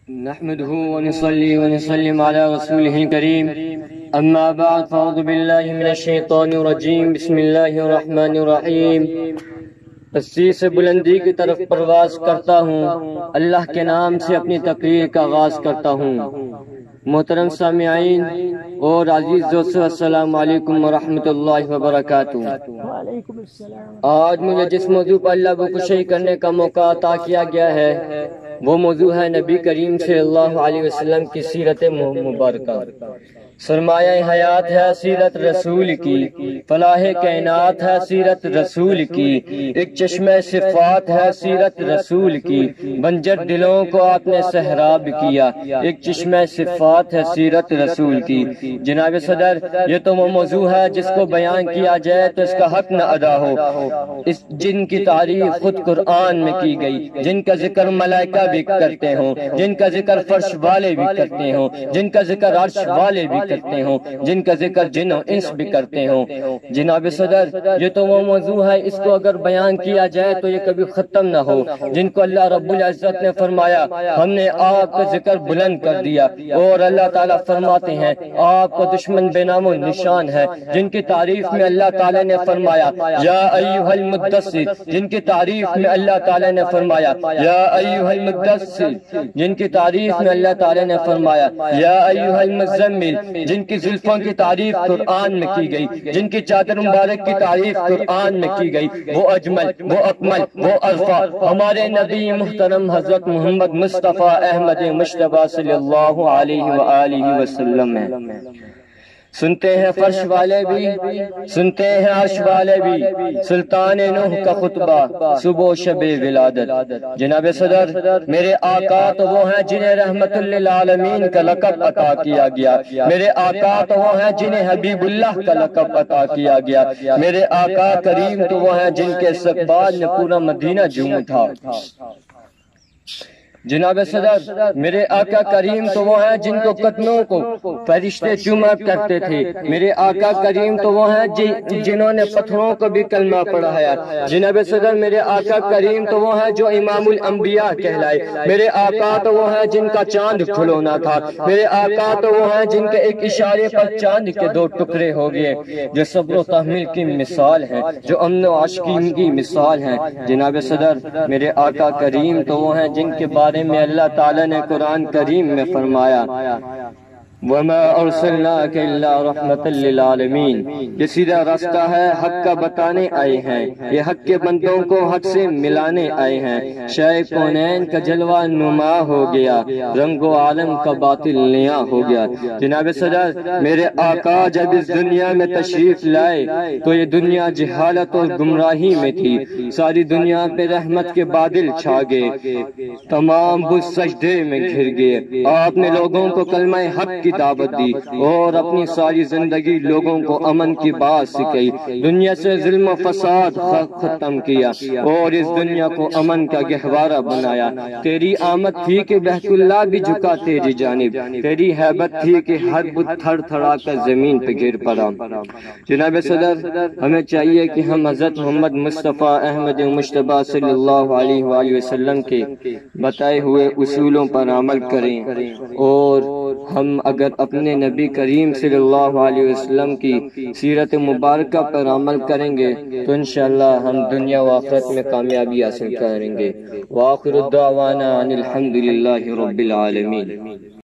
نحمده ونصلي ونسلم على رسوله الكريم اما بعد فاعوذ بالله من الشیطان الرجیم بسم اللہ الرحمن الرحیم۔ پستی سے بلندی کی طرف پرواز کرتا ہوں، اللہ کے نام سے اپنی تقریر کا آغاز کرتا ہوں۔ محترم سامعین اور عزیز دوستو، السلام علیکم ورحمۃ اللہ وبرکاتہ۔ آج مجھے جس موضوع پر اللہ کو خوشی کرنے کا موقع عطا کیا گیا ہے وہ موضوع ہے نبی کریم صلی اللہ علیہ وسلم کی سیرت مبارکہ۔ سرمایہ حیات ہے سیرت رسول کی، فلاح کائنات ہے سیرت رسول کی، ایک چشمہ صفات ہے سیرت رسول کی، بنجر دلوں کو آپ نے سحراب کیا، ایک چشمہ صفات ہے سیرت رسول کی۔ جناب صدر، یہ تو وہ موضوع ہے جس کو بیان کیا جائے تو اس کا حق نہ ادا ہو۔ جن کی تعریف خود قرآن میں کی گئی، جن کا ذکر ملائکہ بھی کرتے ہوں، جن کا ذکر فرش والے بھی کرتے ہوں، جن کا ذکر عرش والے بھی کرتے ہوں، جن کا ذکر جن و انس بھی کرتے ہوں۔ جناب صدر، یہ تو وہ موضوع ہے، اس کو اگر بیان کیا جائے تو یہ کبھی ختم نہ ہو، جن کو اللہ رب العزت نے فرمایا ہم نے آپ کا ذکر بلند کر دیا، اور اللہ تعالیٰ فرماتے ہیں آپ کا دشمن بے نام و نشان ہے، جن کی تعریف میں اللہ تعالیٰ نے فرمایا یا ایھا المدثر، جن کی تعریف میں اللہ تعالیٰ نے فرمایا یا ایھا المدثر، جن کی تعریف میں اللہ تعالیٰ نے فرمایا یا ایھا المزمل، جن کی زلفوں کی تعریف قرآن میں کی گئی، جن کی چادر مبارک کی تعریف قرآن میں کی گئی، وہ اجمل، وہ اکمل، وہ ارفع ہمارے نبی محترم حضرت محمد مصطفیٰ احمد مجتبیٰ صلی اللہ علیہ وآلہ وسلم ہے۔ سنتے ہیں فرش والے بھی، سنتے ہیں عرش والے بھی، سلطان نوح کا خطبہ صبح و شب ولادت۔ جناب صدر، میرے آقا تو وہ ہیں جنہیں رحمت للعالمین کا لقب عطا کیا گیا، میرے آقا تو وہ ہیں جنہیں حبیب اللہ کا لقب عطا کیا گیا، میرے آقا کریم تو وہ ہیں جن کے استقبال میں پورا مدینہ جھوم اٹھا۔ جناب صدر، میرے آقا کریم تو وہ ہیں جن کو قدموں کو فرشتے چوما کرتے تھے، میرے آقا کریم تو وہ ہیں جنہوں نے پتھروں کو بھی کلمہ پڑھایا۔ جناب صدر، میرے آقا کریم تو وہ ہیں جو امام الانبیاء کہلائے، میرے آقا تو وہ ہیں جن کا چاند کھلونا تھا، میرے آقا تو وہ ہیں جن کے ایک اشارے پر چاند کے دو ٹکڑے ہو گئے، جو صبر و تحمل کی مثال ہے، جو امن و عاشقی کی مثال ہے۔ جناب صدر، میرے آقا کریم تو وہ ہیں جن کے بارے میں اللہ تعالیٰ نے قرآن کریم میں فرمایا وَمَا أَرْسَلْنَاكَ إِلَّا رَحْمَةً لِّلْعَالَمِينَ، یہ سیدھا راستہ ہے، حق کا بتانے آئے ہیں، یہ حق کے بندوں کو حق سے ملانے آئے ہیں۔ شاہ کونین کا جلوہ نما ہو گیا، رنگ و عالم کا باطل نیا ہو گیا۔ جناب صدر، میرے آقا جب اس دنیا میں تشریف لائے تو یہ دنیا جہالت اور گمراہی میں تھی، ساری دنیا پہ رحمت کے بادل چھا گئے، تمام بت سجدے میں گھر گئے۔ آپ نے لوگوں کو کلمہ حق کی دعوت دی اور اپنی ساری زندگی لوگوں کو امن کی بات سکھائی، دنیا سے ظلم و فساد ختم کیا اور اس دنیا کو امن کا گہوارہ بنایا۔ تیری آمد تھی کہ بیت اللہ بھی جھکا تیری جانب، تیری ہیبت تھی کہ ہر بت تھر تھڑا کر زمین پہ گر پڑا۔ جناب صدر، ہمیں چاہیے کہ ہم حضرت محمد مصطفیٰ احمد مجتبیٰ صلی اللہ علیہ وآلہ وسلم کے بتائے ہوئے اصولوں پر عمل کریں، اور ہم اگر اپنے نبی کریم صلی اللہ علیہ وسلم کی سیرت مبارکہ پر عمل کریں گے تو انشاءاللہ ہم دنیا و آخرت میں کامیابی حاصل کریں گے۔ وآخر الدعوانا ان الحمد للہ رب العالمین۔